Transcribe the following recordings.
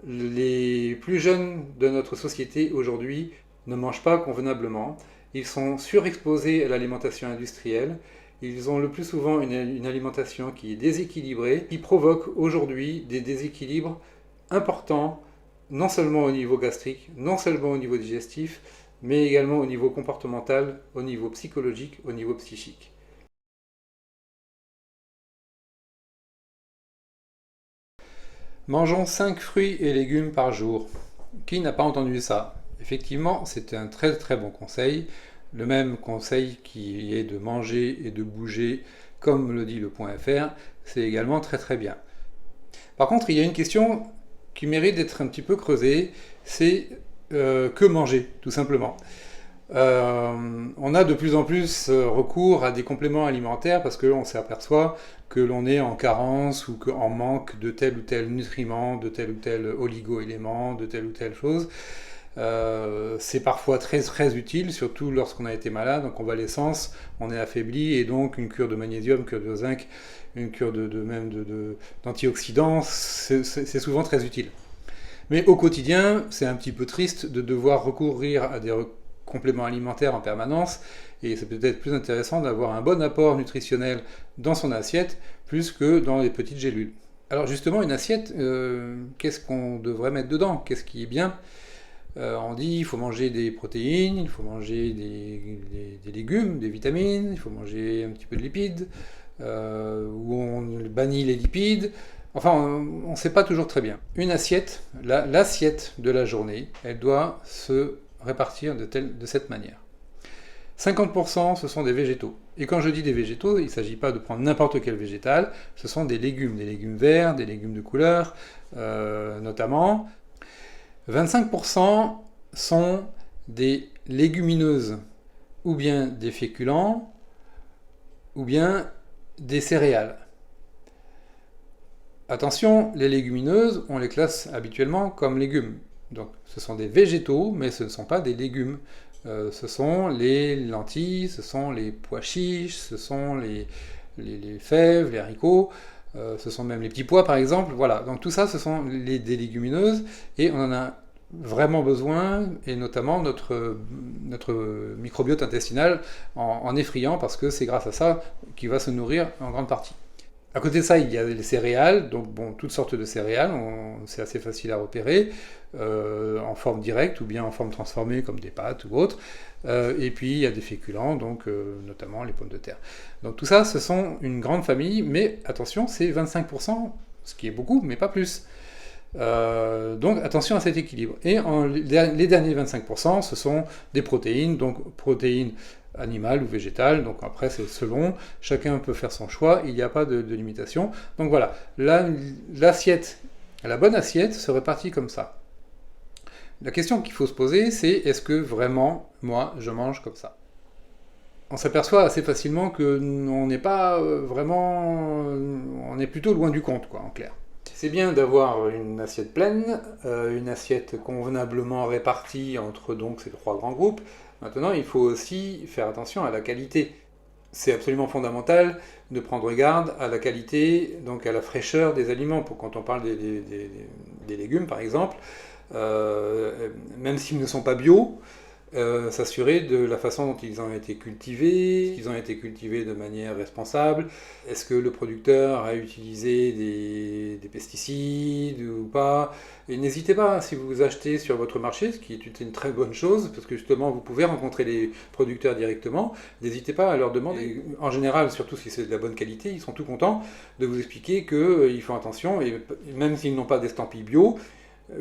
Les plus jeunes de notre société aujourd'hui ne mangent pas convenablement. Ils sont surexposés à l'alimentation industrielle. Ils ont le plus souvent une alimentation qui est déséquilibrée, qui provoque aujourd'hui des déséquilibres importants, non seulement au niveau gastrique, non seulement au niveau digestif, mais également au niveau comportemental, au niveau psychologique, au niveau psychique. Mangeons 5 fruits et légumes par jour. Qui n'a pas entendu ça? Effectivement, c'est un très très bon conseil. Le même conseil qui est de manger et de bouger, comme le dit le point .fr, c'est également très très bien. Par contre, il y a une question qui mérite d'être un petit peu creusée, c'est que manger, tout simplement. On a de plus en plus recours à des compléments alimentaires parce qu'on s'aperçoit que l'on est en carence ou en manque de tel ou tel nutriment, de tel ou tel oligo-élément, de telle ou telle chose. C'est parfois très très utile, surtout lorsqu'on a été malade, en convalescence, on est affaibli et donc une cure de magnésium, une cure de zinc, une cure d'antioxydants, c'est souvent très utile. Mais au quotidien, c'est un petit peu triste de devoir recourir à des compléments alimentaires en permanence, et c'est peut-être plus intéressant d'avoir un bon apport nutritionnel dans son assiette, plus que dans les petites gélules. Alors justement, une assiette, qu'est-ce qu'on devrait mettre dedans? Qu'est-ce qui est bien? On dit qu'il faut manger des protéines, il faut manger des légumes, des vitamines, il faut manger un petit peu de lipides, où on bannit les lipides. Enfin, on ne sait pas toujours très bien. Une assiette, l'assiette de la journée, elle doit se répartir de cette manière. 50% ce sont des végétaux. Et quand je dis des végétaux, il ne s'agit pas de prendre n'importe quel végétal, ce sont des légumes verts, des légumes de couleur, notamment. 25% sont des légumineuses, ou bien des féculents, ou bien des céréales. Attention, les légumineuses, on les classe habituellement comme légumes. Donc ce sont des végétaux, mais ce ne sont pas des légumes. Ce sont les lentilles, ce sont les pois chiches, ce sont les fèves, les haricots, ce sont même les petits pois par exemple. Voilà, donc tout ça ce sont des légumineuses et on en a vraiment besoin, et notamment notre microbiote intestinal en effrayant, parce que c'est grâce à ça qu'il va se nourrir en grande partie. À côté de ça, il y a les céréales, donc bon, toutes sortes de céréales, c'est assez facile à repérer, en forme directe ou bien en forme transformée comme des pâtes ou autres. Et puis il y a des féculents, donc notamment les pommes de terre. Donc tout ça, ce sont une grande famille, mais attention, c'est 25%, ce qui est beaucoup, mais pas plus. Donc attention à cet équilibre. Et les derniers 25%, ce sont des protéines, donc protéines animales ou végétales, donc après c'est selon, chacun peut faire son choix, il n'y a pas de limitation. Donc voilà, l'assiette, la bonne assiette se répartit comme ça. La question qu'il faut se poser, c'est est-ce que vraiment, moi, je mange comme ça? On s'aperçoit assez facilement que on n'est pas vraiment, on est plutôt loin du compte, quoi, en clair. C'est bien d'avoir une assiette pleine, une assiette convenablement répartie entre donc ces trois grands groupes. Maintenant, il faut aussi faire attention à la qualité. C'est absolument fondamental de prendre garde à la qualité, donc à la fraîcheur des aliments. Quand on parle des légumes, par exemple, même s'ils ne sont pas bio, s'assurer de la façon dont ils ont été cultivés, qu'ils ont été cultivés de manière responsable. Est-ce que le producteur a utilisé des pesticides ou pas? Et n'hésitez pas, si vous achetez sur votre marché, ce qui est une très bonne chose, parce que justement vous pouvez rencontrer les producteurs directement, n'hésitez pas à leur demander. En général, surtout si c'est de la bonne qualité, ils sont tout contents de vous expliquer qu'ils font attention, et même s'ils n'ont pas d'estampille bio,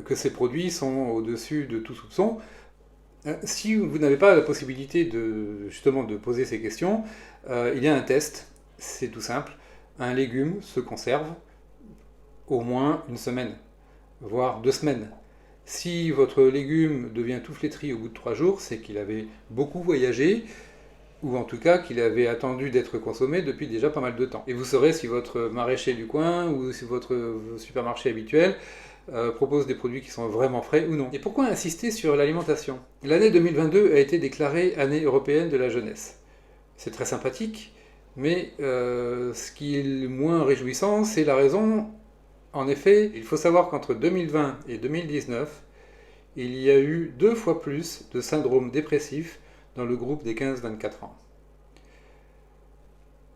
que ces produits sont au-dessus de tout soupçon. Si vous n'avez pas la possibilité justement de poser ces questions, il y a un test, c'est tout simple. Un légume se conserve au moins une semaine, voire 2 semaines. Si votre légume devient tout flétri au bout de 3 jours, c'est qu'il avait beaucoup voyagé, ou en tout cas qu'il avait attendu d'être consommé depuis déjà pas mal de temps. Et vous saurez si votre maraîcher du coin ou si votre supermarché habituel propose des produits qui sont vraiment frais ou non. Et pourquoi insister sur l'alimentation? L'année 2022 a été déclarée année européenne de la jeunesse. C'est très sympathique, mais ce qui est le moins réjouissant, c'est la raison En effet, il faut savoir qu'entre 2020 et 2019, il y a eu 2 fois plus de syndrome dépressif dans le groupe des 15-24 ans.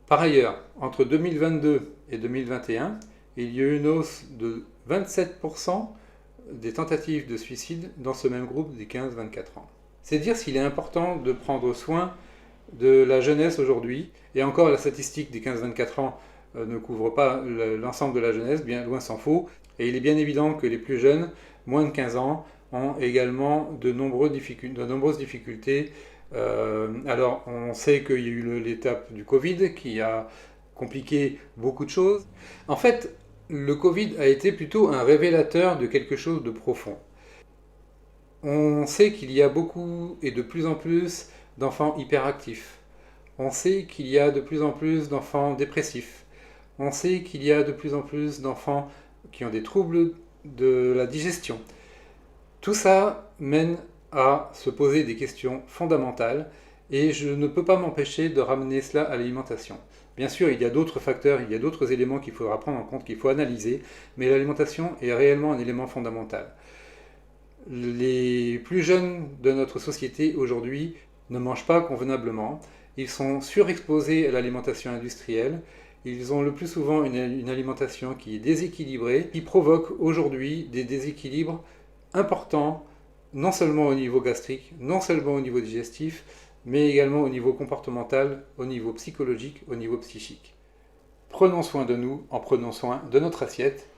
Par ailleurs, entre 2022 et 2021, il y a eu une hausse de 27% des tentatives de suicide dans ce même groupe des 15-24 ans. C'est dire s'il est important de prendre soin de la jeunesse aujourd'hui, et encore la statistique des 15-24 ans ne couvre pas l'ensemble de la jeunesse, bien loin s'en faut, et il est bien évident que les plus jeunes, moins de 15 ans, ont également de nombreuses difficultés. Alors on sait qu'il y a eu l'étape du Covid qui a compliqué beaucoup de choses. En fait, le Covid a été plutôt un révélateur de quelque chose de profond. On sait qu'il y a beaucoup et de plus en plus d'enfants hyperactifs. On sait qu'il y a de plus en plus d'enfants dépressifs. On sait qu'il y a de plus en plus d'enfants qui ont des troubles de la digestion. Tout ça mène à se poser des questions fondamentales et je ne peux pas m'empêcher de ramener cela à l'alimentation. Bien sûr, il y a d'autres facteurs, il y a d'autres éléments qu'il faudra prendre en compte, qu'il faut analyser, mais l'alimentation est réellement un élément fondamental. Les plus jeunes de notre société aujourd'hui ne mangent pas convenablement, ils sont surexposés à l'alimentation industrielle, ils ont le plus souvent une alimentation qui est déséquilibrée, qui provoque aujourd'hui des déséquilibres importants, non seulement au niveau gastrique, non seulement au niveau digestif, mais également au niveau comportemental, au niveau psychologique, au niveau psychique. Prenons soin de nous en prenant soin de notre assiette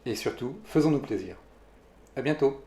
et surtout, faisons-nous plaisir. À bientôt.